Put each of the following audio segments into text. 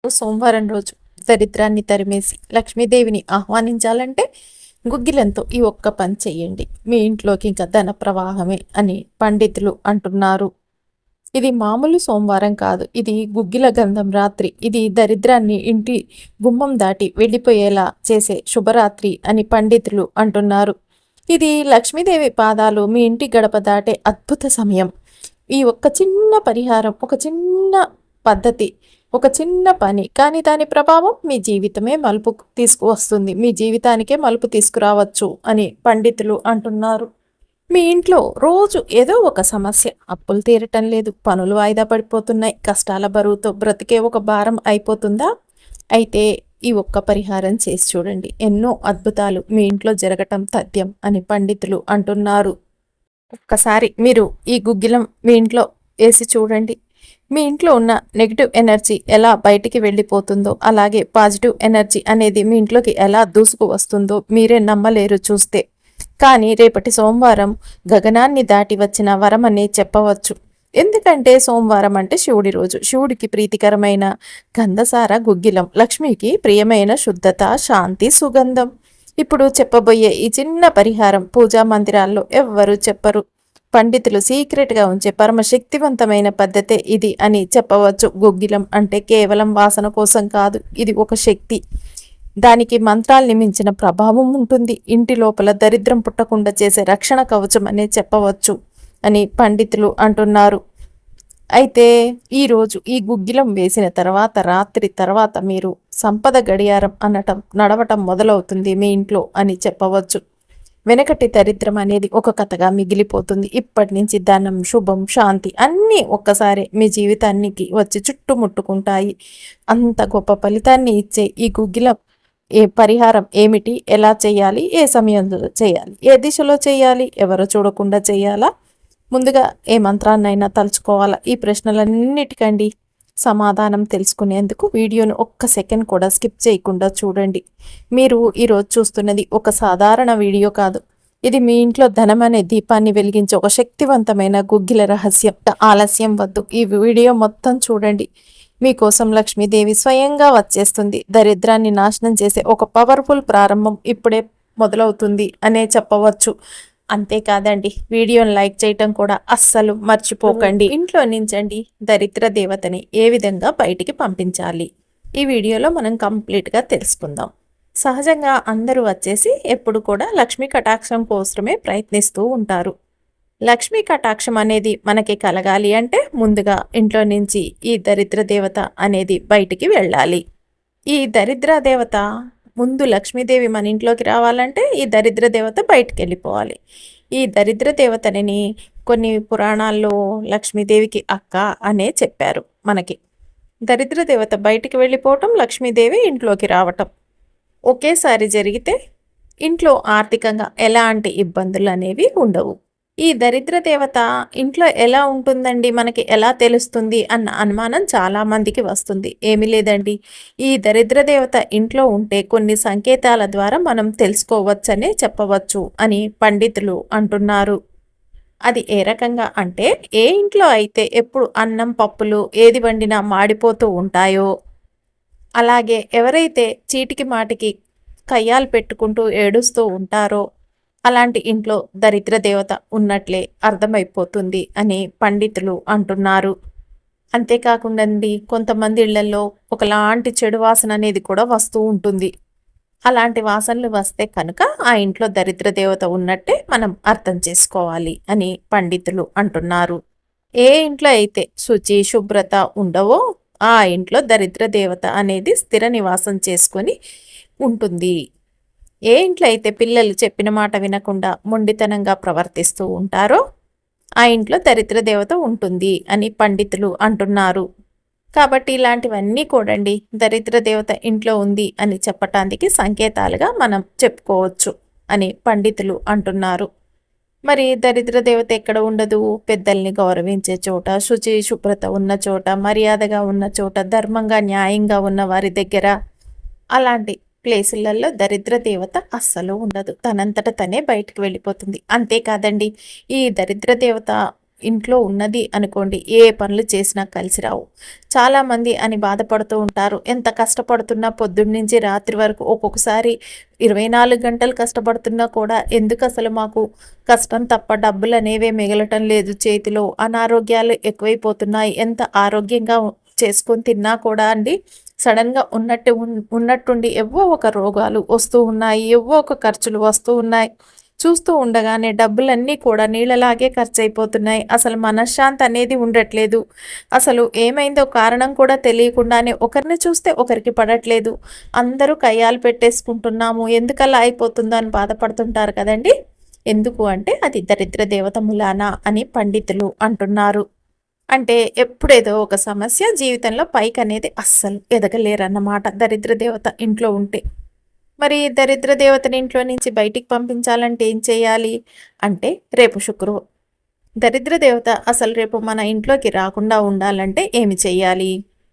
సోమవారం రోజు దరిద్రాన్ని తరిమేసి లక్ష్మీదేవిని ఆహ్వానించాలంటే గుగ్గిలంతో ఈ ఒక్క పని చెయ్యండి. మీ ఇంట్లోకి ఇంకా ధన ప్రవాహమే అని పండితులు అంటున్నారు. ఇది మామూలు సోమవారం కాదు, ఇది గుగ్గిల గంధం రాత్రి. ఇది దరిద్రాన్ని ఇంటి గుమ్మం దాటి వెళ్ళిపోయేలా చేసే శుభరాత్రి అని పండితులు అంటున్నారు. ఇది లక్ష్మీదేవి పాదాలు మీ ఇంటి గడప దాటే అద్భుత సమయం. ఈ ఒక్క చిన్న పరిహారం, ఒక చిన్న పద్ధతి, ఒక చిన్న పని, కానీ దాని ప్రభావం మీ జీవితమే మలుపు తీసుకువస్తుంది. మీ జీవితానికే మలుపు తీసుకురావచ్చు అని పండితులు అంటున్నారు. మీ ఇంట్లో రోజు ఏదో ఒక సమస్య, అప్పులు తీరటం లేదు, పనులు వాయిదా పడిపోతున్నాయి, కష్టాల బరువుతో బ్రతికే ఒక భారం అయిపోతుందా? అయితే ఈ ఒక్క పరిహారం చేసి చూడండి. ఎన్నో అద్భుతాలు మీ ఇంట్లో జరగటం తథ్యం అని పండితులు అంటున్నారు. ఒక్కసారి మీరు ఈ గుగ్గిలం మీ ఇంట్లో వేసి చూడండి. మీ ఇంట్లో ఉన్న నెగిటివ్ ఎనర్జీ ఎలా బయటికి వెళ్ళిపోతుందో, అలాగే పాజిటివ్ ఎనర్జీ అనేది మీ ఇంట్లోకి ఎలా దూసుకు వస్తుందో మీరే నమ్మలేరు చూస్తే. కానీ రేపటి సోమవారం గగనాన్ని దాటి వచ్చిన వరం అనే చెప్పవచ్చు. ఎందుకంటే సోమవారం అంటే శివుడి రోజు. శివుడికి ప్రీతికరమైన గంధసార గుగ్గిలం, లక్ష్మికి ప్రియమైన శుద్ధత, శాంతి, సుగంధం. ఇప్పుడు చెప్పబోయే ఈ చిన్న పరిహారం పూజా మందిరాల్లో ఎవ్వరూ చెప్పరు. పండితులు సీక్రెట్గా ఉంచే పరమశక్తివంతమైన పద్ధతే ఇది అని చెప్పవచ్చు. గుగ్గిలం అంటే కేవలం వాసన కోసం కాదు, ఇది ఒక శక్తి. దానికి మంత్రాల్ని మించిన ప్రభావం ఉంటుంది. ఇంటి లోపల దరిద్రం పుట్టకుండా చేసే రక్షణ కవచం అనే చెప్పవచ్చు అని పండితులు అంటున్నారు. అయితే ఈరోజు ఈ గుగ్గిలం వేసిన తర్వాత రాత్రి తర్వాత మీరు సంపద గడియారం నడవటం మొదలవుతుంది మీ ఇంట్లో అని చెప్పవచ్చు. వెనకటి దరిద్రం అనేది ఒక కథగా మిగిలిపోతుంది. ఇప్పటి నుంచి ధనం, శుభం, శాంతి అన్నీ ఒక్కసారి మీ జీవితానికి వచ్చి చుట్టుముట్టుకుంటాయి. అంత గొప్ప ఫలితాన్ని ఇచ్చే ఈ గుగ్గిలం ఏ పరిహారం ఏమిటి, ఎలా చేయాలి, ఏ సమయంలో చేయాలి, ఏ దిశలో చేయాలి, ఎవరో చూడకుండా చేయాలా, ముందుగా ఏ మంత్రాన్నైనా తలుచుకోవాలా, ఈ ప్రశ్నలన్నిటికండి సమాధానం తెలుసుకునేందుకు వీడియోను ఒక్క సెకండ్ కూడా స్కిప్ చేయకుండా చూడండి. మీరు ఈరోజు చూస్తున్నది ఒక సాధారణ వీడియో కాదు. ఇది మీ ఇంట్లో ధనం అనే దీపాన్ని వెలిగించే ఒక శక్తివంతమైన గుగ్గిల రహస్యం. ఆలస్యం వద్దు, ఈ వీడియో మొత్తం చూడండి. మీకోసం లక్ష్మీదేవి స్వయంగా వచ్చేస్తుంది. దరిద్రాన్ని నాశనం చేసే ఒక పవర్ఫుల్ ప్రారంభం ఇప్పుడే మొదలవుతుంది అనే చెప్పవచ్చు. అంతేకాదండి, వీడియోని లైక్ చేయటం కూడా అస్సలు మర్చిపోకండి. ఇంట్లో నుంచండి దరిద్ర దేవతని ఏ విధంగా బయటికి పంపించాలి ఈ వీడియోలో మనం కంప్లీట్గా తెలుసుకుందాం. సహజంగా అందరూ వచ్చేసి ఎప్పుడు కూడా లక్ష్మీ కటాక్షం కోసమే ప్రయత్నిస్తూ ఉంటారు. లక్ష్మీ కటాక్షం అనేది మనకి కలగాలి అంటే ముందుగా ఇంట్లో నుంచి ఈ దరిద్ర దేవత అనేది బయటికి వెళ్ళాలి. ఈ దరిద్ర దేవత ముందు లక్ష్మీదేవి మన ఇంట్లోకి రావాలంటే ఈ దరిద్ర దేవత బయటికి వెళ్ళిపోవాలి. ఈ దరిద్ర దేవతని కొన్ని పురాణాల్లో లక్ష్మీదేవికి అక్క అనే చెప్పారు మనకి. దరిద్ర దేవత బయటికి వెళ్ళిపోవటం, లక్ష్మీదేవి ఇంట్లోకి రావటం ఒకేసారి జరిగితే ఇంట్లో ఆర్థికంగా ఎలాంటి ఇబ్బందులు అనేవి ఉండవు. ఈ దరిద్ర దేవత ఇంట్లో ఎలా ఉంటుందండి, మనకి ఎలా తెలుస్తుంది అన్న అనుమానం చాలా మందికి వస్తుంది. ఏమీ లేదండి, ఈ దరిద్ర దేవత ఇంట్లో ఉంటే కొన్ని సంకేతాల ద్వారా మనం తెలుసుకోవచ్చనే చెప్పవచ్చు అని పండితులు అంటున్నారు. అది ఏ రకంగా అంటే, ఏ ఇంట్లో అయితే ఎప్పుడు అన్నం పప్పులు ఏది వండినా మాడిపోతూ ఉంటాయో, అలాగే ఎవరైతే చీటికి మాటికి కయ్యాలు పెట్టుకుంటూ ఏడుస్తూ ఉంటారో అలాంటి ఇంట్లో దరిద్ర దేవత ఉన్నట్లే అర్థమైపోతుంది అని పండితులు అంటున్నారు. అంతేకాకుండా కొంతమంది ఇళ్లలో ఒకలాంటి చెడు వాసన అనేది కూడా వస్తూ ఉంటుంది. అలాంటి వాసనలు వస్తే కనుక ఆ ఇంట్లో దరిద్ర దేవత ఉన్నట్టే మనం అర్థం చేసుకోవాలి అని పండితులు అంటున్నారు. ఏ ఇంట్లో అయితే శుచి శుభ్రత ఉండవో ఆ ఇంట్లో దరిద్ర దేవత అనేది స్థిర నివాసం చేసుకొని ఉంటుంది. ఏ ఇంట్లో అయితే పిల్లలు చెప్పిన మాట వినకుండా మొండితనంగా ప్రవర్తిస్తూ ఉంటారో ఆ ఇంట్లో దరిద్ర దేవత ఉంటుంది అని పండితులు అంటున్నారు. కాబట్టి ఇలాంటివన్నీ కూడండి దరిద్ర దేవత ఇంట్లో ఉంది అని చెప్పటానికి సంకేతాలుగా మనం చెప్పుకోవచ్చు అని పండితులు అంటున్నారు. మరి దరిద్ర దేవత ఎక్కడ ఉండదు? పెద్దల్ని గౌరవించే చోట, శుచి శుభ్రత ఉన్న చోట, మర్యాదగా ఉన్న చోట, ధర్మంగా న్యాయంగా ఉన్న వారి దగ్గర, అలాంటి ప్లేసులలో దరిద్ర దేవత అస్సలు ఉండదు. తనంతట తనే బయటికి వెళ్ళిపోతుంది. అంతేకాదండి, ఈ దరిద్ర దేవత ఇంట్లో ఉన్నది అనుకోండి, ఏ పనులు చేసినా కలిసి రావు. చాలామంది అని బాధపడుతూ ఉంటారు. ఎంత కష్టపడుతున్నా పొద్దున్న నుంచి రాత్రి వరకు, ఒక్కొక్కసారి 24 గంటలు కష్టపడుతున్నా కూడా ఎందుకు అసలు మాకు కష్టం తప్ప డబ్బులు అనేవే మిగలటం లేదు చేతిలో, అనారోగ్యాలు ఎక్కువైపోతున్నాయి. ఎంత ఆరోగ్యంగా చేసుకొని తిన్నా కూడా అండి, సడన్గా ఉన్నట్టుండి ఏవో ఒక రోగాలు వస్తూ ఉన్నాయి, ఏవో ఒక ఖర్చులు వస్తూ ఉన్నాయి. చూస్తూ ఉండగానే డబ్బులన్నీ కూడా నీళ్ళలాగే ఖర్చు అయిపోతున్నాయి. అసలు మనశ్శాంతి అనేది ఉండట్లేదు. అసలు ఏమైందో కారణం కూడా తెలియకుండానే ఒకరిని చూస్తే ఒకరికి పడట్లేదు. అందరూ కయ్యాలు పెట్టేసుకుంటున్నాము, ఎందుకలా అయిపోతుందో అని బాధపడుతుంటారు కదండి. ఎందుకు అంటే అది దరిద్ర దేవత మూలాన అని పండితులు అంటున్నారు. అంటే ఎప్పుడేదో ఒక సమస్య జీవితంలో పైకి అనేది అస్సలు ఎదగలేరన్నమాట దరిద్ర దేవత ఇంట్లో ఉంటే. మరి దరిద్ర దేవతని ఇంట్లో నుంచి బయటికి పంపించాలంటే ఏం చేయాలి అంటే, రేపు శుక్రవారం దరిద్ర దేవత అసలు రేపు మన ఇంట్లోకి రాకుండా ఉండాలంటే ఏమి చేయాలి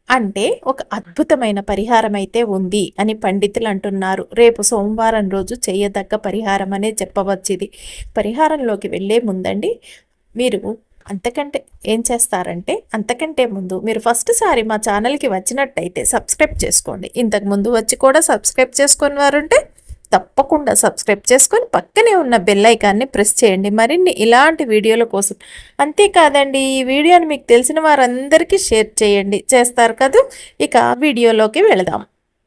అంటే, ఒక అద్భుతమైన పరిహారం అయితే ఉంది అని పండితులు అంటున్నారు. రేపు సోమవారం రోజు చేయదగ్గ పరిహారం అనే చెప్పవచ్చు. ఇది పరిహారంలోకి వెళ్ళే ముందండి, మీరు ఏం చేస్తారంటే, అంతకంటే ముందు మీరు ఫస్ట్ సారి మా ఛానల్కి వచ్చినట్టయితే సబ్స్క్రైబ్ చేసుకోండి. ఇంతకు ముందు వచ్చి కూడా సబ్స్క్రైబ్ చేసుకుని వారుంటే తప్పకుండా సబ్స్క్రైబ్ చేసుకొని పక్కనే ఉన్న బెల్ ఐకాన్ని ప్రెస్ చేయండి మరిన్ని ఇలాంటి వీడియోల కోసం. అంతేకాదండి, ఈ వీడియోని మీకు తెలిసిన వారందరికీ షేర్ చేయండి. చేస్తారు కదా. ఇక వీడియోలోకి వెళదాం.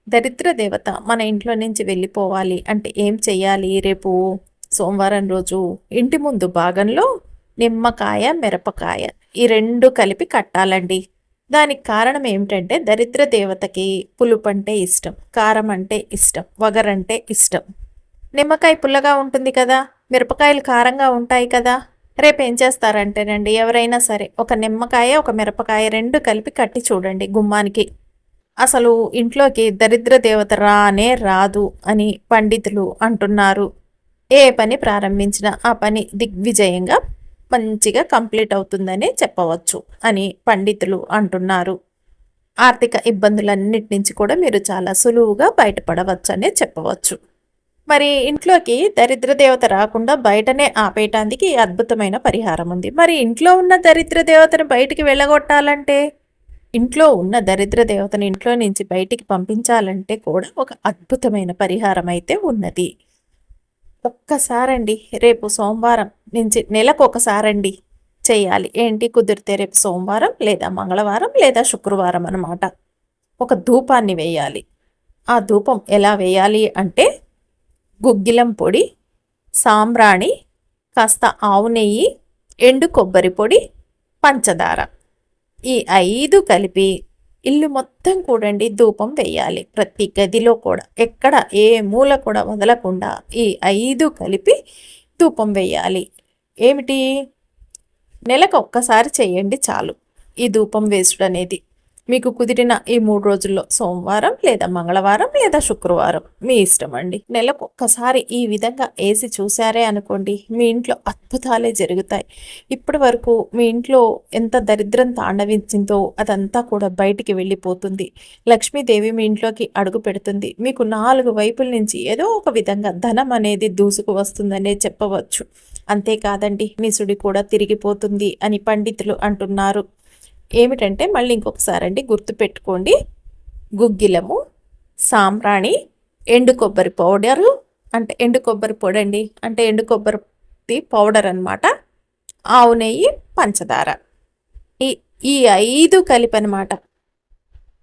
దరిద్ర దేవత మన ఇంట్లో నుంచి వెళ్ళిపోవాలి అంటే ఏం చెయ్యాలి? రేపు సోమవారం రోజు ఇంటి ముందు భాగంలో నిమ్మకాయ, మిరపకాయ ఈ రెండు కలిపి కట్టాలండి. దానికి కారణం ఏమిటంటే, దరిద్ర దేవతకి పులుపు అంటే ఇష్టం, కారం అంటే ఇష్టం, వగరంటే ఇష్టం. నిమ్మకాయ పుల్లగా ఉంటుంది కదా, మిరపకాయలు కారంగా ఉంటాయి కదా. రేపు ఏం చేస్తారంటేనండి, ఎవరైనా సరే ఒక నిమ్మకాయ ఒక మిరపకాయ రెండు కలిపి కట్టి చూడండి గుమ్మానికి. అసలు ఇంట్లోకి దరిద్ర దేవత రానే రాదు అని పండితులు అంటున్నారు. ఏ పని ప్రారంభించినా ఆ పని దిగ్విజయంగా మంచిగా కంప్లీట్ అవుతుందని చెప్పవచ్చు అని పండితులు అంటున్నారు. ఆర్థిక ఇబ్బందులన్నిటి నుంచి కూడా మీరు చాలా సులువుగా బయటపడవచ్చు అనే చెప్పవచ్చు. మరి ఇంట్లోకి దరిద్ర దేవత రాకుండా బయటనే ఆపేయటానికి అద్భుతమైన పరిహారం ఉంది. మరి ఇంట్లో ఉన్న దరిద్ర దేవతను బయటికి వెళ్ళగొట్టాలంటే, ఇంట్లో ఉన్న దరిద్ర దేవతను ఇంట్లో నుంచి బయటికి పంపించాలంటే కూడా ఒక అద్భుతమైన పరిహారం అయితే ఉన్నది. ఒక్కసారండి, రేపు సోమవారం నుంచి నెలకు ఒకసారండి చేయాలి. ఏంటి కుదిరితే రేపు సోమవారం లేదా మంగళవారం లేదా శుక్రవారం అన్నమాట. ఒక ధూపాన్ని వేయాలి. ఆ ధూపం ఎలా వేయాలి అంటే, గుగ్గిలం పొడి, సాంబ్రాణి, కాస్త ఆవు నెయ్యి, ఎండు కొబ్బరి పొడి, పంచదార ఈ 5 కలిపి ఇల్లు మొత్తం కూడండి ధూపం వేయాలి. ప్రతి గదిలో కూడా ఎక్కడ ఏ మూల కూడా వదలకుండా ఈ 5 కలిపి ధూపం వేయాలి. ఏమిటి, నెలకు ఒక్కసారి చేయండి చాలు ఈ ధూపం వేసుడు అనేది. మీకు కుదిరిన ఈ 3 రోజుల్లో సోమవారం లేదా మంగళవారం లేదా శుక్రవారం మీ ఇష్టం అండి. నెలకు ఒక్కసారి ఈ విధంగా వేసి చూసారే అనుకోండి, మీ ఇంట్లో అద్భుతాలే జరుగుతాయి. ఇప్పటి వరకు మీ ఇంట్లో ఎంత దరిద్రం తాండవించిందో అదంతా కూడా బయటికి వెళ్ళిపోతుంది. లక్ష్మీదేవి మీ ఇంట్లోకి అడుగు పెడుతుంది. మీకు 4 వైపుల నుంచి ఏదో ఒక విధంగా ధనం అనేది దూసుకు వస్తుందనే చెప్పవచ్చు. అంతేకాదండి, నిసుడి కూడా తిరిగిపోతుంది అని పండితులు అంటున్నారు. ఏమిటంటే, మళ్ళీ ఇంకొకసారి అండి గుర్తుపెట్టుకోండి. గుగ్గిలము, సాంబ్రాణి, ఎండు కొబ్బరి పౌడరు, అంటే ఎండు కొబ్బరి పొడి అండి, అంటే ఎండు కొబ్బరి పౌడర్ అనమాట, ఆవు నెయ్యి, పంచదార ఈ ఈ 5 కలిపనమాట.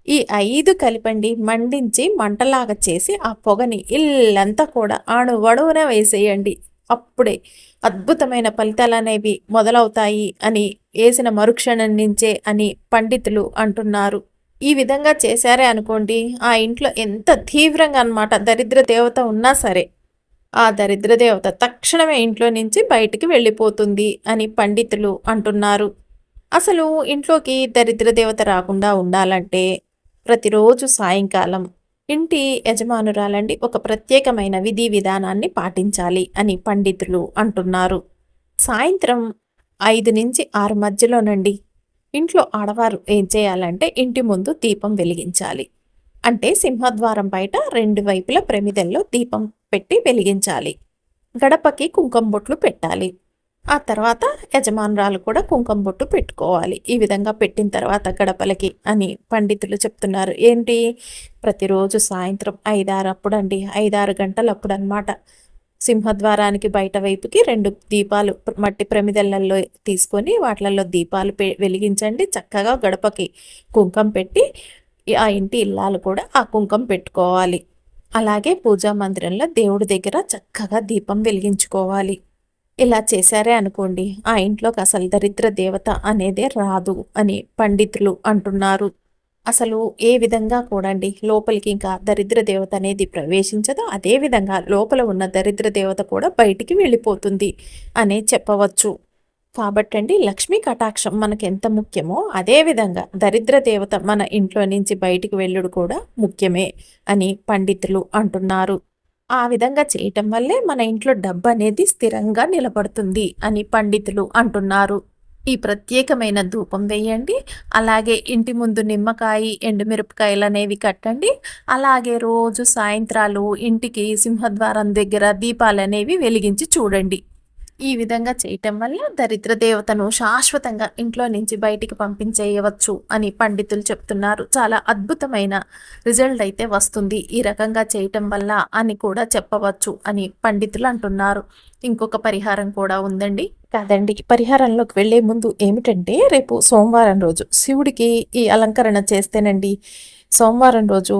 ఈ 5 కలిపండి మండించి మంటలాగా చేసి ఆ పొగని ఇల్లంతా కూడా అణువణువున వేసేయండి. అప్పుడే అద్భుతమైన ఫలితాలు అనేవి మొదలవుతాయి అని వేసిన మరుక్షణం నుంచే అని పండితులు అంటున్నారు. ఈ విధంగా చేశారే అనుకోండి, ఆ ఇంట్లో ఎంత తీవ్రంగా అనమాట దరిద్ర దేవత ఉన్నా సరే ఆ దరిద్ర దేవత తక్షణమే ఇంట్లో నుంచి బయటికి వెళ్ళిపోతుంది అని పండితులు అంటున్నారు. అసలు ఇంట్లోకి దరిద్ర దేవత రాకుండా ఉండాలంటే ప్రతిరోజు సాయంకాలం ఇంటి యజమానురాలండి ఒక ప్రత్యేకమైన విధి విధానాన్ని పాటించాలి అని పండితులు అంటున్నారు. సాయంత్రం 5 నుంచి 6 మధ్యలోనండి ఇంట్లో ఆడవారు ఏం చేయాలంటే, ఇంటి ముందు దీపం వెలిగించాలి. అంటే సింహద్వారం బయట 2 వైపుల ప్రమిదల్లో దీపం పెట్టి వెలిగించాలి. గడపకి కుంకుమ బొట్లు పెట్టాలి. ఆ తర్వాత యజమానురాలు కూడా కుంకుమ బొట్టు పెట్టుకోవాలి. ఈ విధంగా పెట్టిన తర్వాత గడపలకి అని పండితులు చెప్తున్నారు. ఏంటి, ప్రతిరోజు సాయంత్రం 5, 6 అప్పుడండి, 5, 6 గంటలప్పుడు అనమాట. సింహద్వారానికి బయట వైపుకి 2 దీపాలు మట్టి ప్రమిదలలో తీసుకొని వాటిలలో దీపాలు వెలిగించండి. చక్కగా గడపకి కుంకం పెట్టి ఆ ఇంటి ఇల్లాలు కూడా ఆ కుంకం పెట్టుకోవాలి. అలాగే పూజా మందిరంలో దేవుడి దగ్గర చక్కగా దీపం వెలిగించుకోవాలి. ఇలా చేశారే అనుకోండి, ఆ ఇంట్లోకి అసలు దరిద్ర దేవత అనేదే రాదు అని పండితులు అంటున్నారు. అసలు ఏ విధంగా కూడండి లోపలికి ఇంకా దరిద్ర దేవత అనేది ప్రవేశించదో, అదే విధంగా లోపల ఉన్న దరిద్ర దేవత కూడా బయటికి వెళ్ళిపోతుంది అనే చెప్పవచ్చు. కాబట్టండి లక్ష్మీ కటాక్షం మనకు ఎంత ముఖ్యమో అదే విధంగా దరిద్ర దేవత మన ఇంట్లో నుంచి బయటికి వెళ్ళుడు కూడా ముఖ్యమే అని పండితులు అంటున్నారు. ఆ విధంగా చేయటం వల్లే మన ఇంట్లో డబ్బు అనేది స్థిరంగా నిలబడుతుంది అని పండితులు అంటున్నారు. ఈ ప్రత్యేకమైన ధూపం వేయండి. అలాగే ఇంటి ముందు నిమ్మకాయ, ఎండుమిరపకాయలు అనేవి కట్టండి. అలాగే రోజు సాయంత్రాలు ఇంటికి సింహద్వారం దగ్గర దీపాలు అనేవి వెలిగించి చూడండి. ఈ విధంగా చేయటం వల్ల దరిద్ర దేవతను శాశ్వతంగా ఇంట్లో నుంచి బయటికి పంపించేయవచ్చు అని పండితులు చెప్తున్నారు. చాలా అద్భుతమైన రిజల్ట్ అయితే వస్తుంది ఈ రకంగా చేయటం వల్ల అని కూడా చెప్పవచ్చు అని పండితులు అంటున్నారు. ఇంకొక పరిహారం కూడా ఉందండి. కాదండి, పరిహారంలోకి వెళ్లే ముందు ఏమిటంటే, రేపు సోమవారం రోజు శివుడికి ఈ అలంకరణ చేస్తేనండి, సోమవారం రోజు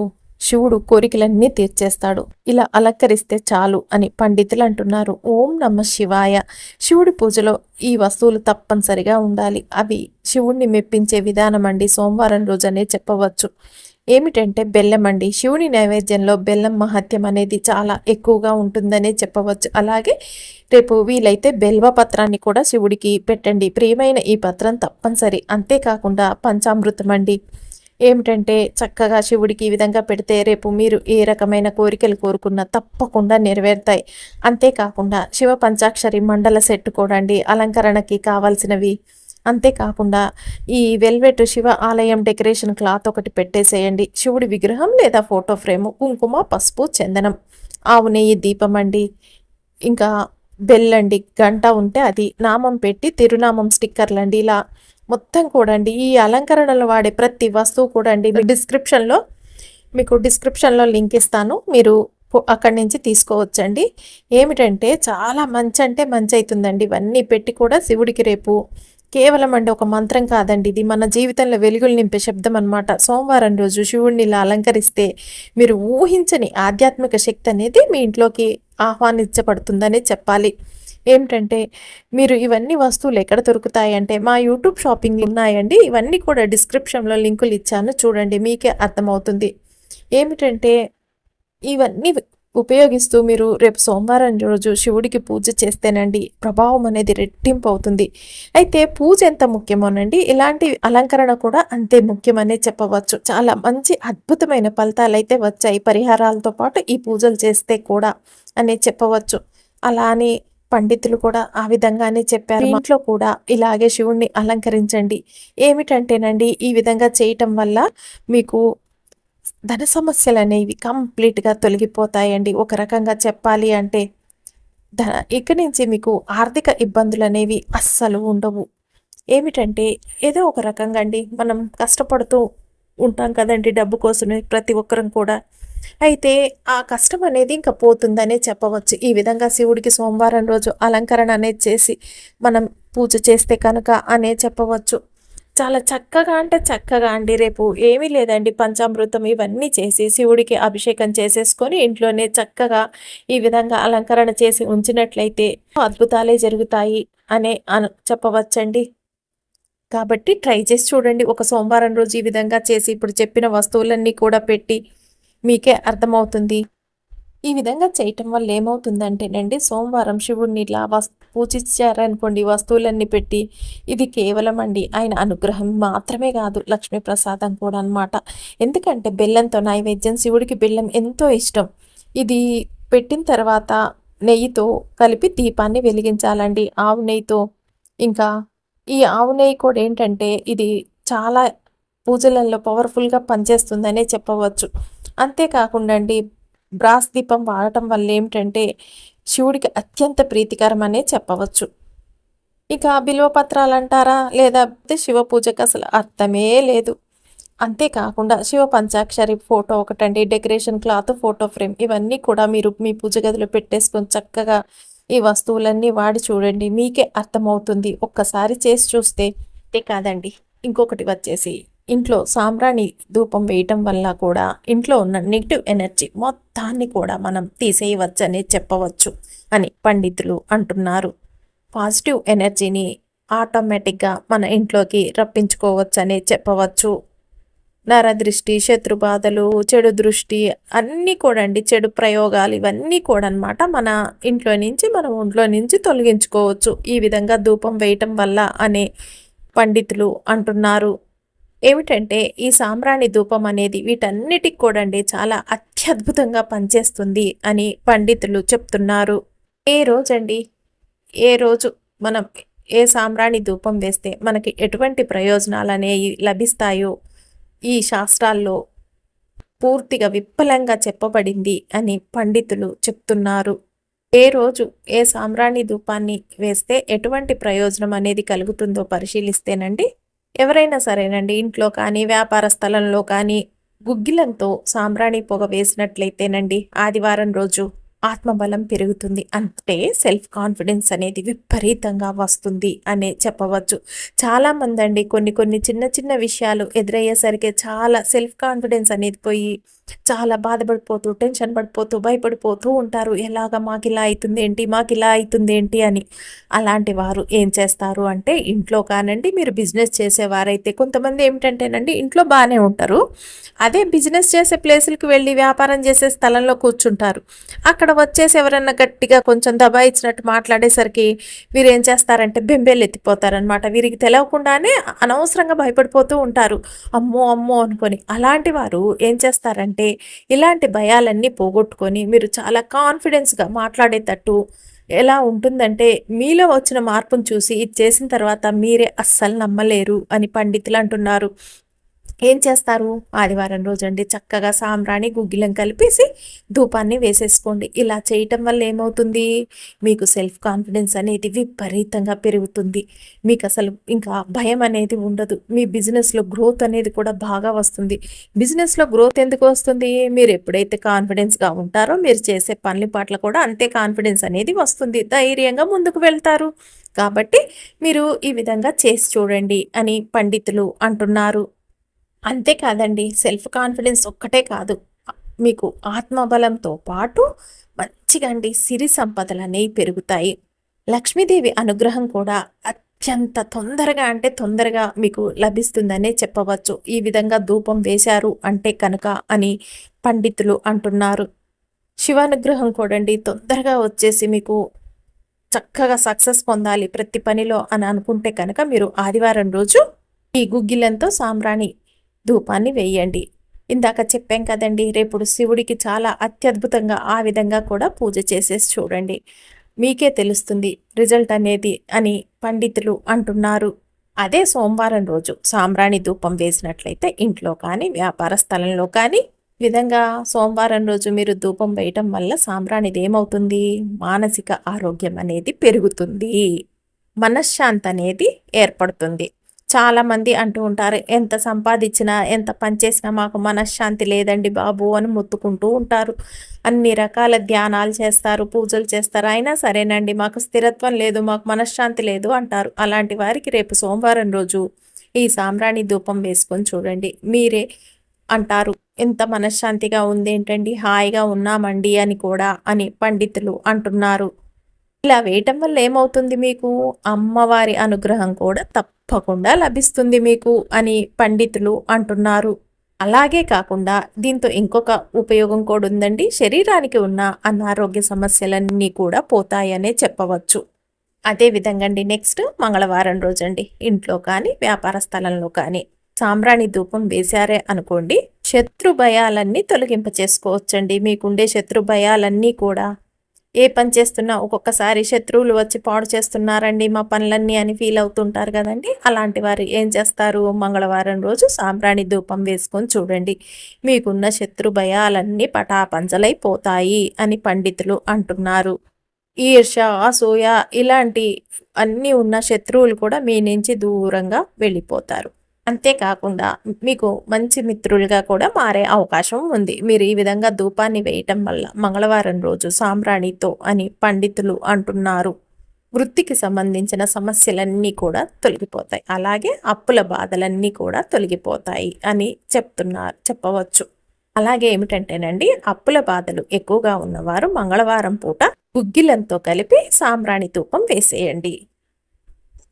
శివుడు కోరికలన్నీ తీర్చేస్తాడు. ఇలా అలంకరిస్తే చాలు అని పండితులు అంటున్నారు. ఓం నమ శివాయ. శివుడి పూజలో ఈ వస్తువులు తప్పనిసరిగా ఉండాలి. అవి శివుణ్ణి మెప్పించే విధానం అండి సోమవారం రోజనే చెప్పవచ్చు. ఏమిటంటే బెల్లం అండి. శివుని నైవేద్యంలో బెల్లం మహత్యం అనేది చాలా ఎక్కువగా ఉంటుందనే చెప్పవచ్చు. అలాగే రేపు వీలైతే బెల్వ పత్రాన్ని కూడా శివుడికి పెట్టండి. ప్రియమైన ఈ పత్రం తప్పనిసరి. అంతేకాకుండా పంచామృతం అండి. ఏమిటంటే చక్కగా శివుడికి ఈ విధంగా పెడితే రేపు మీరు ఏ రకమైన కోరికలు కోరుకున్నా తప్పకుండా నెరవేరుతాయి. అంతేకాకుండా శివ పంచాక్షరి మండల సెట్ కూడా అండి అలంకరణకి కావాల్సినవి. అంతేకాకుండా ఈ వెల్వెట్ శివ ఆలయం డెకరేషన్ క్లాత్ ఒకటి పెట్టేసేయండి. శివుడి విగ్రహం లేదా ఫోటో ఫ్రేము, కుంకుమ, పసుపు, చందనం, ఆవు నెయ్యి దీపం అండి. ఇంకా బెల్లండి, గంట ఉంటే అది, నామం పెట్టి తిరునామం స్టిక్కర్లు అండి. ఇలా మొత్తం కూడా అండి ఈ అలంకరణలో వాడే ప్రతి వస్తువు కూడా అండి మీకు డిస్క్రిప్షన్లో లింక్ ఇస్తాను. మీరు అక్కడి నుంచి తీసుకోవచ్చండి. ఏమిటంటే చాలా మంచి అంటే మంచి అవుతుందండి. ఇవన్నీ పెట్టి కూడా శివుడికి రేపు కేవలం అండి ఒక మంత్రం కాదండి, ఇది మన జీవితంలో వెలుగులు నింపే శబ్దం అనమాట. సోమవారం రోజు శివుడిని ఇలా అలంకరిస్తే మీరు ఊహించని ఆధ్యాత్మిక శక్తి అనేది మీ ఇంట్లోకి ఆహ్వానించబడుతుందని చెప్పాలి. ఏమిటంటే మీరు ఇవన్నీ వస్తువులు ఎక్కడ దొరుకుతాయి అంటే మా యూట్యూబ్ షాపింగ్ ఉన్నాయండి. ఇవన్నీ కూడా డిస్క్రిప్షన్లో లింకులు ఇచ్చాను, చూడండి, మీకే అర్థమవుతుంది. ఏమిటంటే ఇవన్నీ ఉపయోగిస్తూ మీరు రేపు సోమవారం రోజు శివుడికి పూజ చేస్తేనండి ప్రభావం అనేది రెట్టింపు అవుతుంది. అయితే పూజ ఎంత ముఖ్యమోనండి, ఇలాంటి అలంకరణ కూడా అంతే ముఖ్యమనే చెప్పవచ్చు. చాలా మంచి అద్భుతమైన ఫలితాలు అయితే వచ్చాయి పరిహారాలతో పాటు ఈ పూజలు చేస్తే కూడా అనే చెప్పవచ్చు. అలా అని పండితులు కూడా ఆ విధంగానే చెప్పారు. ఇంట్లో కూడా ఇలాగే శివుణ్ణి అలంకరించండి. ఏమిటంటేనండి ఈ విధంగా చేయటం వల్ల మీకు ధన సమస్యలు అనేవి కంప్లీట్గా తొలగిపోతాయండి. ఒక రకంగా చెప్పాలి అంటే ఇక నుంచి మీకు ఆర్థిక ఇబ్బందులు అనేవి అస్సలు ఉండవు. ఏమిటంటే ఏదో ఒక రకంగా అండి మనం కష్టపడుతూ ఉంటాం కదండి డబ్బు కోసమే ప్రతి ఒక్కరం కూడా. అయితే ఆ కష్టం అనేది ఇంకా పోతుందనే చెప్పవచ్చు. ఈ విధంగా శివుడికి సోమవారం రోజు అలంకరణ అనేది చేసి మనం పూజ చేస్తే కనుక అనే చెప్పవచ్చు. చాలా చక్కగా అంటే చక్కగా అండి. రేపు ఏమీ లేదండి, పంచామృతం ఇవన్నీ చేసి శివుడికి అభిషేకం చేసేసుకొని ఇంట్లోనే చక్కగా ఈ విధంగా అలంకరణ చేసి ఉంచినట్లయితే అద్భుతాలే జరుగుతాయి అనే చెప్పవచ్చండి. కాబట్టి ట్రై చేసి చూడండి. ఒక సోమవారం రోజు ఈ విధంగా చేసి ఇప్పుడు చెప్పిన వస్తువులన్నీ కూడా పెట్టి మీకే అర్థమవుతుంది. ఈ విధంగా చేయటం వల్ల ఏమవుతుందంటేనండి, సోమవారం శివుడిని ఇలా పూజించారనుకోండి వస్తువులన్నీ పెట్టి, ఇది కేవలం అండి ఆయన అనుగ్రహం మాత్రమే కాదు, లక్ష్మీ ప్రసాదం కూడా అనమాట. ఎందుకంటే బెల్లంతో నైవేద్యం, శివుడికి బెల్లం ఎంతో ఇష్టం. ఇది పెట్టిన తర్వాత నెయ్యితో కలిపి దీపాన్ని వెలిగించాలండి, ఆవు నెయ్యితో. ఇంకా ఈ ఆవు నెయ్యి కూడా ఏంటంటే ఇది చాలా పూజలలో పవర్ఫుల్గా పనిచేస్తుందనే చెప్పవచ్చు. అంతేకాకుండా అండి బ్రాస్ దీపం వాడటం వల్ల ఏమిటంటే శివుడికి అత్యంత ప్రీతికరం అనే చెప్పవచ్చు. ఇక బిల్వపత్రాలు అంటారా, లేదా శివ పూజకు అసలు అర్థమే లేదు. అంతేకాకుండా శివ పంచాక్షరి ఫోటో ఒకటండి, డెకరేషన్ క్లాత్, ఫోటో ఫ్రేమ్ ఇవన్నీ కూడా మీరు మీ పూజ గదిలో పెట్టేసుకొని చక్కగా ఈ వస్తువులన్నీ వాడి చూడండి, మీకే అర్థమవుతుంది. ఒక్కసారి చేసి చూస్తే కాదండి. ఇంకొకటి వచ్చేసి ఇంట్లో సాంబ్రాణి ధూపం వేయటం వల్ల కూడా ఇంట్లో ఉన్న నెగిటివ్ ఎనర్జీ మొత్తాన్ని కూడా మనం తీసేయవచ్చని చెప్పవచ్చు అని పండితులు అంటున్నారు. పాజిటివ్ ఎనర్జీని ఆటోమేటిక్గా మన ఇంట్లోకి రప్పించుకోవచ్చని చెప్పవచ్చు. నరదృష్టి, శత్రుబాధలు, చెడు దృష్టి అన్నీ కూడా అండి, చెడు ప్రయోగాలు ఇవన్నీ కూడా అనమాట మన ఇంట్లో నుంచి మనం ఒంట్లో నుంచి తొలగించుకోవచ్చు ఈ విధంగా ధూపం వేయటం వల్ల అనే పండితులు అంటున్నారు. ఏమిటంటే ఈ సాంబ్రాణి ధూపం అనేది వీటన్నిటికి కూడా అండి చాలా అత్యద్భుతంగా పనిచేస్తుంది అని పండితులు చెప్తున్నారు. ఏ రోజు మనం ఏ సాంబ్రాణి ధూపం వేస్తే మనకి ఎటువంటి ప్రయోజనాలు అనేవి లభిస్తాయో ఈ శాస్త్రాల్లో పూర్తిగా విఫలంగా చెప్పబడింది అని పండితులు చెప్తున్నారు. ఏ రోజు ఏ సాంబ్రాణి ధూపాన్ని వేస్తే ఎటువంటి ప్రయోజనం అనేది కలుగుతుందో పరిశీలిస్తేనండి, ఎవరైనా సరేనండి ఇంట్లో కానీ వ్యాపార స్థలంలో కానీ గుగ్గిలంతో సాంబ్రాణి పొగ వేసినట్లయితేనండి ఆదివారం రోజు ఆత్మబలం పెరుగుతుంది, అంటే సెల్ఫ్ కాన్ఫిడెన్స్ అనేది విపరీతంగా వస్తుంది అనే చెప్పవచ్చు. చాలామంది అండి కొన్ని చిన్న చిన్న విషయాలు ఎదురయ్యేసరికి చాలా సెల్ఫ్ కాన్ఫిడెన్స్ అనేది పోయి చాలా బాధపడిపోతూ, టెన్షన్ పడిపోతూ, భయపడిపోతూ ఉంటారు. మాకు ఇలా అవుతుంది ఏంటి, మాకు ఇలా అవుతుంది ఏంటి అని. అలాంటి వారు ఏం చేస్తారు అంటే ఇంట్లో కానండి, మీరు బిజినెస్ చేసేవారైతే కొంతమంది ఏమిటంటేనండి ఇంట్లో బాగానే ఉంటారు, అదే బిజినెస్ చేసే ప్లేసులకి వెళ్ళి వ్యాపారం చేసే స్థలంలో కూర్చుంటారు. అక్కడ వచ్చేసి ఎవరన్నా గట్టిగా కొంచెం దబాయించినట్టు మాట్లాడేసరికి వీరు ఏం చేస్తారంటే బెంబేలు ఎత్తిపోతారనమాట. వీరికి తెలియకుండానే అనవసరంగా భయపడిపోతూ ఉంటారు, అమ్మో అమ్మో అనుకొని. అలాంటి వారు ఏం చేస్తారంటే ఇలాంటి భయాలన్నీ పోగొట్టుకొని మీరు చాలా కాన్ఫిడెన్స్గా మాట్లాడేటట్టు ఎలా ఉంటుందంటే మీలో వచ్చిన మార్పును చూసి ఇది చేసిన తర్వాత మీరే అస్సలు నమ్మలేరు అని పండితులు అంటున్నారు. ఏం చేస్తారు, ఆదివారం రోజండి చక్కగా సాంబ్రాణి గుగ్గిలం కలిపేసి ధూపాన్ని వేసేసుకోండి. ఇలా చేయటం వల్ల ఏమవుతుంది, మీకు సెల్ఫ్ కాన్ఫిడెన్స్ అనేది విపరీతంగా పెరుగుతుంది. మీకు అసలు ఇంకా భయం అనేది ఉండదు. మీ బిజినెస్లో గ్రోత్ అనేది కూడా బాగా వస్తుంది. బిజినెస్లో గ్రోత్ ఎందుకు వస్తుంది, మీరు ఎప్పుడైతే కాన్ఫిడెన్స్గా ఉంటారో మీరు చేసే పనుల పట్ల కూడా అంతే కాన్ఫిడెన్స్ అనేది వస్తుంది, ధైర్యంగా ముందుకు వెళ్తారు. కాబట్టి మీరు ఈ విధంగా చేసి చూడండి అని పండితులు అంటున్నారు. అంతేకాదండి, సెల్ఫ్ కాన్ఫిడెన్స్ ఒక్కటే కాదు, మీకు ఆత్మబలంతో పాటు మంచిగా అండి సిరి సంపదలు అనేవి పెరుగుతాయి. లక్ష్మీదేవి అనుగ్రహం కూడా అత్యంత తొందరగా అంటే తొందరగా మీకు లభిస్తుందనే చెప్పవచ్చు ఈ విధంగా ధూపం వేశారు అంటే కనుక అని పండితులు అంటున్నారు. శివానుగ్రహం కూడా అండి తొందరగా వచ్చేసి మీకు చక్కగా సక్సెస్ పొందాలి ప్రతి పనిలో అని అనుకుంటే కనుక మీరు ఆదివారం రోజు ఈ గుగ్గిలంతో సాంబ్రాణి ధూపాన్ని వేయండి. ఇందాక చెప్పాం కదండి, రేపుడు శివుడికి చాలా అత్యద్భుతంగా ఆ విధంగా కూడా పూజ చేసేసి చూడండి, మీకే తెలుస్తుంది రిజల్ట్ అనేది అని పండితులు అంటున్నారు. అదే సోమవారం రోజు సాంబ్రాణి ధూపం వేసినట్లయితే ఇంట్లో కానీ వ్యాపార స్థలంలో కానీ విధంగా సోమవారం రోజు మీరు ధూపం వేయటం వల్ల సాంబ్రాణిది ఏమవుతుంది, మానసిక ఆరోగ్యం అనేది పెరుగుతుంది, మనశ్శాంతి అనేది ఏర్పడుతుంది. చాలామంది అంటూ ఉంటారు, ఎంత సంపాదించినా ఎంత పనిచేసినా మాకు మనశ్శాంతి లేదండి బాబు అని మొత్తుకుంటూ ఉంటారు. అన్ని రకాల ధ్యానాలు చేస్తారు, పూజలు చేస్తారు, అయినా సరేనండి మాకు స్థిరత్వం లేదు, మాకు మనశ్శాంతి లేదు అంటారు. అలాంటి వారికి రేపు సోమవారం రోజు ఈ సాంబ్రాణి ధూపం వేసుకొని చూడండి, మీరే అంటారు ఎంత మనశ్శాంతిగా ఉందేంటండి, హాయిగా ఉన్నామండి అని కూడా అని పండితులు అంటున్నారు. ఇలా వేయటం వల్ల ఏమవుతుంది, మీకు అమ్మవారి అనుగ్రహం కూడా తప్పకుండా లభిస్తుంది మీకు అని పండితులు అంటున్నారు. అలాగే కాకుండా దీంతో ఇంకొక ఉపయోగం కూడా ఉందండి, శరీరానికి ఉన్న అనారోగ్య సమస్యలన్నీ కూడా పోతాయనే చెప్పవచ్చు. అదేవిధంగా అండి నెక్స్ట్ మంగళవారం రోజండి ఇంట్లో కానీ వ్యాపార స్థలంలో కానీ సాంబ్రాణి ధూపం వేశారే అనుకోండి, శత్రు భయాలన్నీ తొలగింప చేసుకోవచ్చండి. మీకుండే శత్రు భయాలన్నీ కూడా ఏ పని చేస్తున్నా ఒక్కొక్కసారి శత్రువులు వచ్చి పాడు చేస్తున్నారండి మా పనులన్నీ అని ఫీల్ అవుతుంటారు కదండి. అలాంటి వారు ఏం చేస్తారు, మంగళవారం రోజు సాంబ్రాణి ధూపం వేసుకొని చూడండి, మీకున్న శత్రు భయాలన్నీ పటాపంచలైపోతాయి అని పండితులు అంటున్నారు. ఈర్ష, అసూయ ఇలాంటి అన్నీ ఉన్న శత్రువులు కూడా మీ నుంచి దూరంగా వెళ్ళిపోతారు. అంతేకాకుండా మీకు మంచి మిత్రులుగా కూడా మారే అవకాశం ఉంది. మీరు ఈ విధంగా ధూపాన్ని వేయటం వల్ల మంగళవారం రోజు సాంబ్రాణితో అని పండితులు అంటున్నారు. వృత్తికి సంబంధించిన సమస్యలన్నీ కూడా తొలగిపోతాయి. అలాగే అప్పుల బాధలన్నీ కూడా తొలగిపోతాయి అని చెప్పవచ్చు. అలాగే ఏమిటంటేనండి, అప్పుల బాధలు ఎక్కువగా ఉన్నవారు మంగళవారం పూట గుగ్గిలంతో కలిపి సాంబ్రాణి ధూపం వేసేయండి.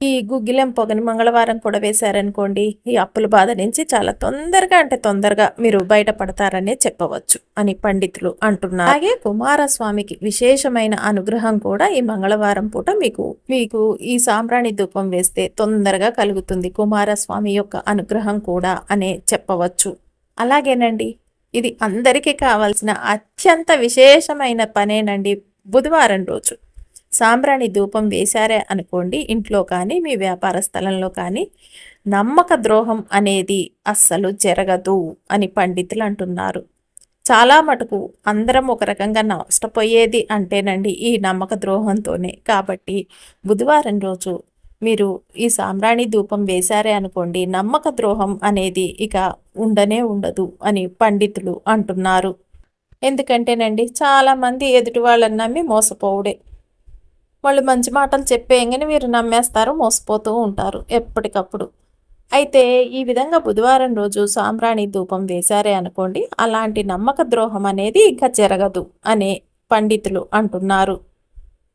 ఈ గుగ్గిలం పొగని మంగళవారం కూడా వేశారనుకోండి, ఈ అప్పుల బాధ నుంచి చాలా తొందరగా మీరు బయటపడతారనే చెప్పవచ్చు అని పండితులు అంటున్నారు. అలాగే కుమారస్వామికి విశేషమైన అనుగ్రహం కూడా ఈ మంగళవారం పూట మీకు ఈ సాంబ్రాణి ధూపం వేస్తే తొందరగా కలుగుతుంది. కుమారస్వామి యొక్క అనుగ్రహం కూడా అనే చెప్పవచ్చు. అలాగేనండి, ఇది అందరికీ కావాల్సిన అత్యంత విశేషమైన పనేనండి. బుధవారం రోజు సాంబ్రాణి ధూపం వేశారే అనుకోండి, ఇంట్లో కానీ మీ వ్యాపార స్థలంలో కానీ నమ్మక ద్రోహం అనేది అస్సలు జరగదు అని పండితులు అంటున్నారు. చాలా మటుకు అందరం ఒక రకంగా నష్టపోయేది అంటేనండి ఈ నమ్మక ద్రోహంతోనే. కాబట్టి బుధవారం రోజు మీరు ఈ సాంబ్రాణి ధూపం వేశారే అనుకోండి, నమ్మక ద్రోహం అనేది ఇక ఉండదు అని పండితులు అంటున్నారు. ఎందుకంటేనండి చాలామంది ఎదుటి వాళ్ళని నమ్మి మోసపోవుడే. వాళ్ళు మంచి మాటలు చెప్పేయంగానే మీరు నమ్మేస్తారు, మోసపోతూ ఉంటారు ఎప్పటికప్పుడు. అయితే ఈ విధంగా బుధవారం రోజు సాంబ్రాణి ధూపం వేశారే అనుకోండి, అలాంటి నమ్మక ద్రోహం అనేది ఇంకా జరగదు అనే పండితులు అంటున్నారు.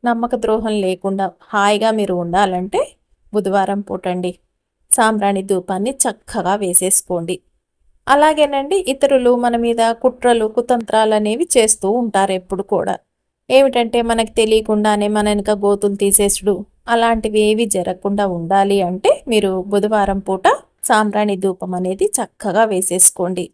నమ్మక ద్రోహం లేకుండా హాయిగా మీరు ఉండాలంటే బుధవారం పూటండి సాంబ్రాణి ధూపాన్ని చక్కగా వేసేసుకోండి. అలాగేనండి, ఇతరులు మన మీద కుట్రలు కుతంత్రాలు అనేవి చేస్తూ ఉంటారు ఎప్పుడు కూడా. ఏమిటంటే మనకు తెలియకుండానే మన వెనక గోతులు తీసేసుడు అలాంటివి ఏవి జరగకుండా ఉండాలి అంటే మీరు బుధవారం పూట సాంబ్రాణి ధూపం అనేది చక్కగా వేసేసుకోండి.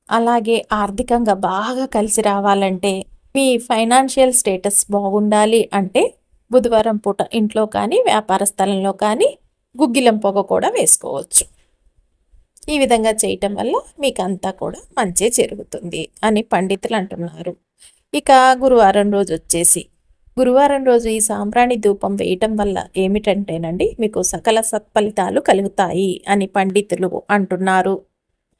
అలాగే ఆర్థికంగా బాగా కలిసి రావాలంటే, మీ ఫైనాన్షియల్ స్టేటస్ బాగుండాలి అంటే బుధవారం పూట ఇంట్లో కానీ వ్యాపార స్థలంలో కానీ గుగ్గిలం పొగ కూడా వేసుకోవచ్చు. ఈ విధంగా చేయటం వల్ల మీకు అంతా కూడా మంచి జరుగుతుంది అని పండితులు అంటున్నారు. ఇక గురువారం రోజు ఈ సాంబ్రాణి ధూపం వేయటం వల్ల ఏమిటంటేనండి, మీకు సకల సత్ఫలితాలు కలుగుతాయి అని పండితులు అంటున్నారు.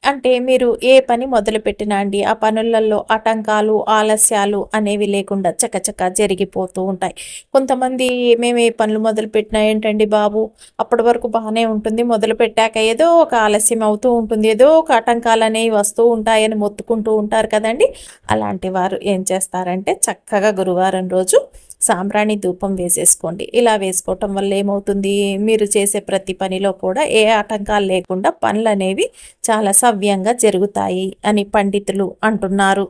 అంటే మీరు ఏ పని మొదలుపెట్టినా అండి, ఆ పనులలో ఆటంకాలు ఆలస్యాలు అనేవి లేకుండా చకచక జరిగిపోతూ ఉంటాయి. కొంతమంది మేము ఏ పనులు మొదలుపెట్టినా ఏంటండి బాబు, అప్పటి వరకు బాగానే ఉంటుంది, మొదలుపెట్టాక ఏదో ఒక ఆలస్యం అవుతూ ఉంటుంది, ఏదో ఒక ఆటంకాలు అనేవి వస్తూ ఉంటాయని మొత్తుకుంటూ ఉంటారు కదండి. అలాంటి వారు ఏం చేస్తారంటే చక్కగా గురువారం రోజు సాంబ్రాణి ధూపం వేసేసుకోండి. ఇలా వేసుకోవటం వల్ల ఏమవుతుంది, మీరు చేసే ప్రతి పనిలో కూడా ఏ ఆటంకాలు లేకుండా పనులు అనేవి చాలా సవ్యంగా జరుగుతాయి అని పండితులు అంటున్నారు.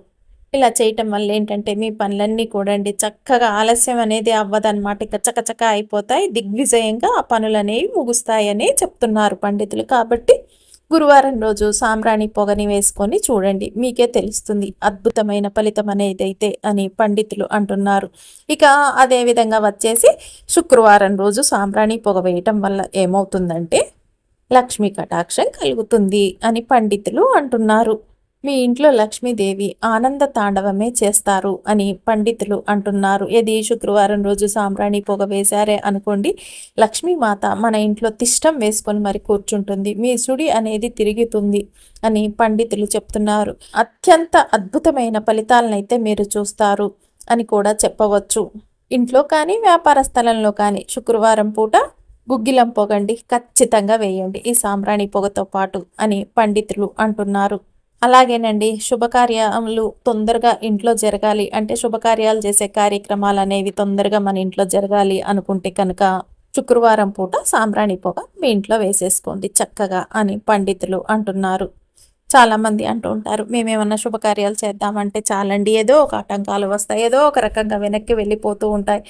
ఇలా చేయటం వల్ల ఏంటంటే మీ పనులన్నీ కూడా అండి చక్కగా ఆలస్యం అనేది అవ్వదన్నమాట. ఇక చకచక అయిపోతాయి, దిగ్విజయంగా ఆ పనులు అనేవి ముగుస్తాయని చెప్తున్నారు పండితులు. కాబట్టి గురువారం రోజు సాంబ్రాణి పొగని వేసుకొని చూడండి, మీకే తెలుస్తుంది అద్భుతమైన ఫలితం అనేదైతే అని పండితులు అంటున్నారు. ఇక అదేవిధంగా వచ్చేసి శుక్రవారం రోజు సాంబ్రాణి పొగ వేయటం వల్ల ఏమవుతుందంటే లక్ష్మీ కటాక్షం కలుగుతుంది అని పండితులు అంటున్నారు. మీ ఇంట్లో లక్ష్మీదేవి ఆనంద తాండవమే చేస్తారు అని పండితులు అంటున్నారు. ఇది శుక్రవారం రోజు సాంబ్రాణి పొగ వేశారే అనుకోండి, లక్ష్మీమాత మన ఇంట్లో తిష్టం వేసుకొని మరి కూర్చుంటుంది, మీ సుడి అనేది తిరుగుతుంది అని పండితులు చెప్తున్నారు. అత్యంత అద్భుతమైన ఫలితాలనైతే మీరు చూస్తారు అని కూడా చెప్పవచ్చు. ఇంట్లో కానీ వ్యాపార స్థలంలో కానీ శుక్రవారం పూట గుగ్గిలం పొగండి ఖచ్చితంగా వేయండి ఈ సాంబ్రాణి పొగతో పాటు అని పండితులు అంటున్నారు. అలాగేనండి, శుభకార్యాలు తొందరగా ఇంట్లో జరగాలి అంటే, శుభకార్యాలు చేసే కార్యక్రమాలు అనేవి తొందరగా మన ఇంట్లో జరగాలి అనుకుంటే కనుక శుక్రవారం పూట సాంబ్రాణి పొగ మీ ఇంట్లో వేసేసుకోండి చక్కగా అని పండితులు అంటున్నారు. చాలామంది అంటూ ఉంటారు, మేమేమన్నా శుభకార్యాలు చేద్దామంటే చాలండి ఏదో ఒక ఆటంకాలు వస్తాయి, ఏదో ఒక రకంగా వెనక్కి వెళ్ళిపోతూ ఉంటాయి,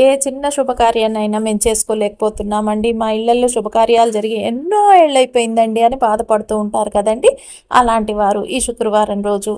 ఏ చిన్న శుభకార్యాన్నైనా మేము చేసుకోలేకపోతున్నామండి, మా ఇళ్లలో శుభకార్యాలు జరిగి ఎన్నో ఏళ్ళైపోయిందండి అని బాధపడుతూ ఉంటారు కదండి. అలాంటి వారు ఈ శుక్రవారం రోజు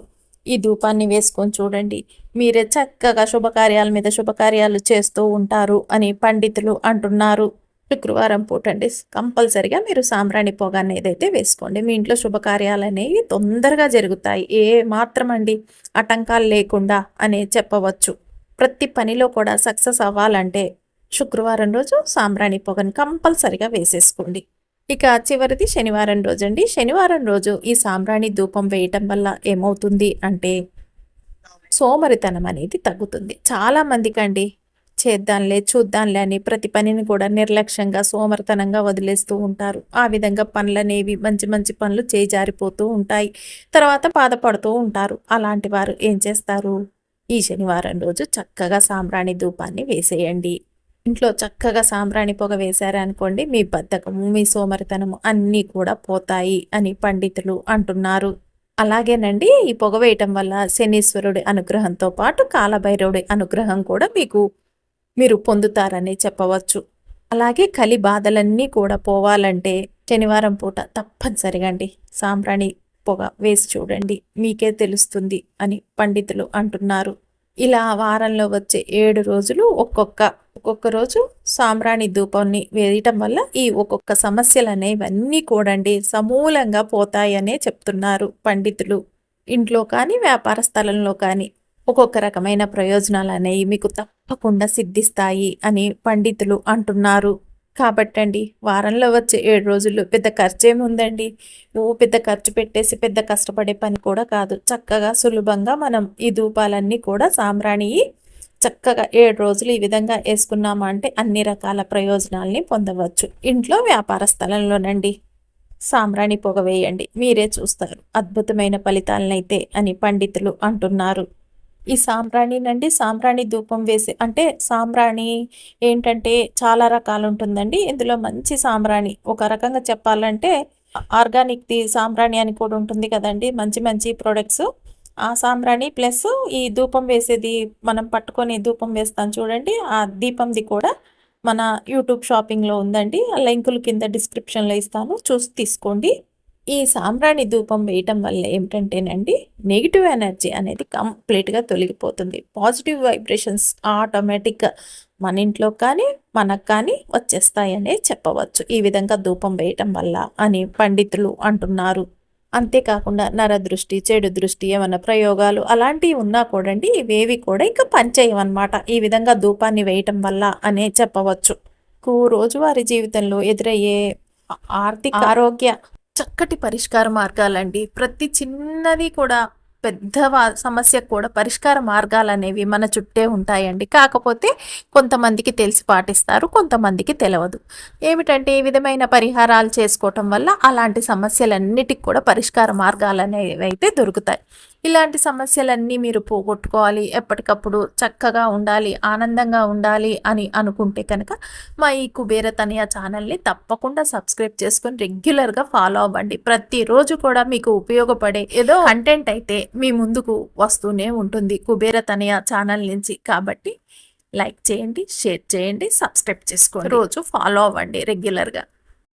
ఈ ధూపాన్ని వేసుకొని చూడండి, మీరే చక్కగా శుభకార్యాల మీద శుభకార్యాలు చేస్తూ ఉంటారు అని పండితులు అంటున్నారు. శుక్రవారం పూటండి కంపల్సరిగా మీరు సాంబ్రాణి పొగ అనేది అయితే వేసుకోండి. మీ ఇంట్లో శుభకార్యాలు అనేవి తొందరగా జరుగుతాయి, ఏ మాత్రం అండి ఆటంకాలు లేకుండా అనే చెప్పవచ్చు. ప్రతి పనిలో కూడా సక్సెస్ అవ్వాలంటే శుక్రవారం రోజు సాంబ్రాణి పొగను కంపల్సరిగా వేసేసుకోండి. ఇక చివరిది శనివారం రోజండి. శనివారం రోజు ఈ సాంబ్రాణి ధూపం వేయటం వల్ల ఏమవుతుంది అంటే సోమరితనం అనేది తగ్గుతుంది. చాలామందికండి చేద్దాంలే చూద్దాంలే అని ప్రతి పనిని కూడా నిర్లక్ష్యంగా సోమరితనంగా వదిలేస్తూ ఉంటారు. ఆ విధంగా పనులనేవి మంచి మంచి పనులు చేజారిపోతూ ఉంటాయి. తర్వాత బాధపడుతూ ఉంటారు. అలాంటి వారు ఏం చేస్తారు, ఈ శనివారం రోజు చక్కగా సాంబ్రాణి ధూపాన్ని వేసేయండి. ఇంట్లో చక్కగా సాంబ్రాణి పొగ వేశారనుకోండి, మీ బద్ధకము మీ సోమరితనము అన్నీ కూడా పోతాయి అని పండితులు అంటున్నారు. అలాగేనండి, ఈ పొగ వేయటం వల్ల శనీశ్వరుడి అనుగ్రహంతో పాటు కాలభైరవుడి అనుగ్రహం కూడా మీరు పొందుతారని చెప్పవచ్చు. అలాగే కలి బాధలన్నీ కూడా పోవాలంటే శనివారం పూట తప్పనిసరిగా అండి సాంబ్రాణి పొగ వేసి చూడండి, మీకే తెలుస్తుంది అని పండితులు అంటున్నారు. ఇలా వారంలో వచ్చే 7 రోజులు ఒక్కొక్క రోజు సాంబ్రాణి ధూపాన్ని వేయటం వల్ల ఈ ఒక్కొక్క సమస్యలు అనేవన్నీ కూడండి సమూలంగా పోతాయనే చెప్తున్నారు పండితులు. ఇంట్లో కానీ వ్యాపార స్థలంలో కానీ ఒక్కొక్క రకమైన ప్రయోజనాలు అనేవి మీకు తప్పకుండా సిద్ధిస్తాయి అని పండితులు అంటున్నారు. కాబట్టండి వారంలో వచ్చే 7 రోజులు పెద్ద ఖర్చేముందండి, పెద్ద ఖర్చు పెట్టేసి పెద్ద కష్టపడే పని కూడా కాదు. చక్కగా సులభంగా మనం ఈ ధూపాలన్నీ కూడా సాంబ్రాణి చక్కగా 7 రోజులు ఈ విధంగా వేసుకున్నామా అంటే అన్ని రకాల ప్రయోజనాల్ని పొందవచ్చు. ఇంట్లో వ్యాపార స్థలంలోనండి సాంబ్రాణి పొగ వేయండి, మీరే చూస్తారు అద్భుతమైన ఫలితాలనైతే అని పండితులు అంటున్నారు. ఈ సాంబ్రాణి ధూపం వేసి అంటే సాంబ్రాణి ఏంటంటే చాలా రకాలు ఉంటుందండి. ఇందులో మంచి సాంబ్రాణి ఒక రకంగా చెప్పాలంటే ఆర్గానిక్ది సాంబ్రాణి అని కూడా ఉంటుంది కదండి, మంచి మంచి ప్రొడక్ట్స్. ఆ సాంబ్రాణి ప్లస్ ఈ ధూపం వేసేది మనం పట్టుకొని ధూపం వేస్తాం చూడండి, ఆ దీపంది కూడా మన యూట్యూబ్ షాపింగ్లో ఉందండి. ఆ లింకులు కింద డిస్క్రిప్షన్లో ఇస్తాను, చూసి తీసుకోండి. ఈ సాంబ్రాణి ధూపం వేయటం వల్ల ఏమిటంటేనండి నెగిటివ్ ఎనర్జీ అనేది కంప్లీట్గా తొలగిపోతుంది. పాజిటివ్ వైబ్రేషన్స్ ఆటోమేటిక్గా మన ఇంట్లో కానీ మనకు కానీ వచ్చేస్తాయనే చెప్పవచ్చు ఈ విధంగా ధూపం వేయటం వల్ల అని పండితులు అంటున్నారు. అంతేకాకుండా నరదృష్టి చెడు దృష్టి ఏమన్నా ప్రయోగాలు అలాంటివి ఉన్నా కూడండి ఇవేవి కూడా ఇంకా పనిచేయవన్నమాట ఈ విధంగా ధూపాన్ని వేయటం వల్ల అనే చెప్పవచ్చు. రోజువారీ జీవితంలో ఎదురయ్యే ఆర్థిక ఆరోగ్య చక్కటి పరిష్కార మార్గాలండి. ప్రతి చిన్నది కూడా పెద్ద సమస్యకు కూడా పరిష్కార మార్గాలు అనేవి మన చుట్టే ఉంటాయండి. కాకపోతే కొంతమందికి తెలిసి పాటిస్తారు, కొంతమందికి తెలియదు. ఏమిటంటే ఈ విధమైన పరిహారాలు చేసుకోవటం వల్ల అలాంటి సమస్యలన్నిటికి కూడా పరిష్కార మార్గాలు అనేవి అయితే దొరుకుతాయి. ఇలాంటి సమస్యలన్నీ మీరు పోగొట్టుకోవాలి, ఎప్పటికప్పుడు చక్కగా ఉండాలి, ఆనందంగా ఉండాలి అని అనుకుంటే కనుక మా ఈ కుబేర తనయ ఛానల్ని తప్పకుండా సబ్స్క్రైబ్ చేసుకొని రెగ్యులర్గా ఫాలో అవ్వండి. ప్రతిరోజు కూడా మీకు ఉపయోగపడే ఏదో కంటెంట్ అయితే మీ ముందుకు వస్తూనే ఉంటుంది కుబేర తనయ ఛానల్ నుంచి. కాబట్టి లైక్ చేయండి, షేర్ చేయండి, సబ్స్క్రైబ్ చేసుకోండి, రోజు ఫాలో అవ్వండి రెగ్యులర్గా.